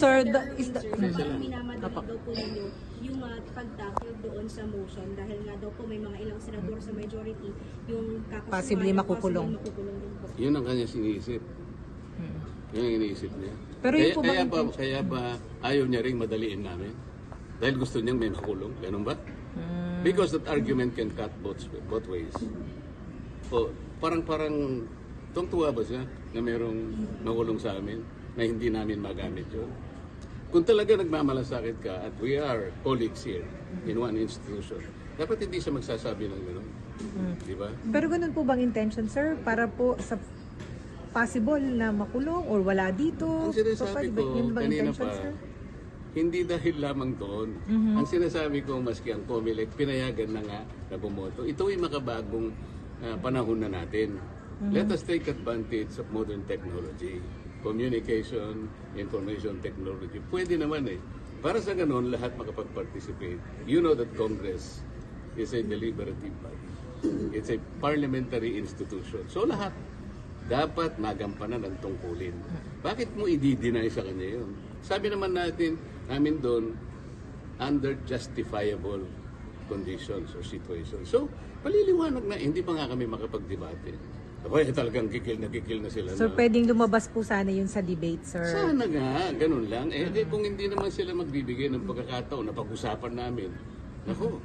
Sir, minamadali daw po ninyo yung pagtakil doon sa motion dahil nga daw po may mga ilang senador sa majority yung kakasuhan. Possibly makukulong. Din po. Yun ang kanya iniisip. Yun ang iniisip niya. Pero yun po kaya ba ayaw niya ring madaliin namin? Dahil gusto niyang may makulong. Ganun ba? Because that argument can cut both ways. O, parang tungtuwa ba siya na merong makulong sa amin na hindi namin magamit yun? Kung talaga nagmamalasakit ka at we are colleagues here in one institution, dapat hindi siya magsasabi ng gano'n. Di ba? Pero ganun po bang intention, sir? Para po sa possible na makulong or wala dito? Ang sinasabi ko, yun bang kanina intention, pa, sir? hindi dahil lamang doon. Ang sinasabi ko, maski ang COMELEC, pinayagan na nga na bumoto. Ito ay makabagong panahon na natin. Let us take advantage of modern technology. Communication, information technology. Pwede naman eh. Para sa ganun, lahat makapag-participate. You know that Congress is a deliberative body. It's a parliamentary institution. So lahat dapat magampanan ang tungkulin. Bakit mo i-deny sa kanya yun? Sabi naman namin doon, under justifiable conditions or situations. So, paliliwanag na, hindi pa nga kami makapag-debate. Kaya talagang kikil na sila. So, pwedeng lumabas po sana yun sa debate, sir? Sana nga, ganun lang. Kung hindi naman sila magbibigay ng pagkakataon na pag-usapan namin, ako,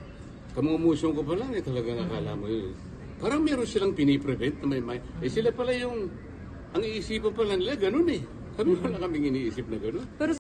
kamumusyon ko pa lang, talagang akala mo yun. Parang meron silang piniprevent na may sila pala yung, ang iisipan pala nila, ganun eh. Kami wala kaming iniisip na ganun. Pero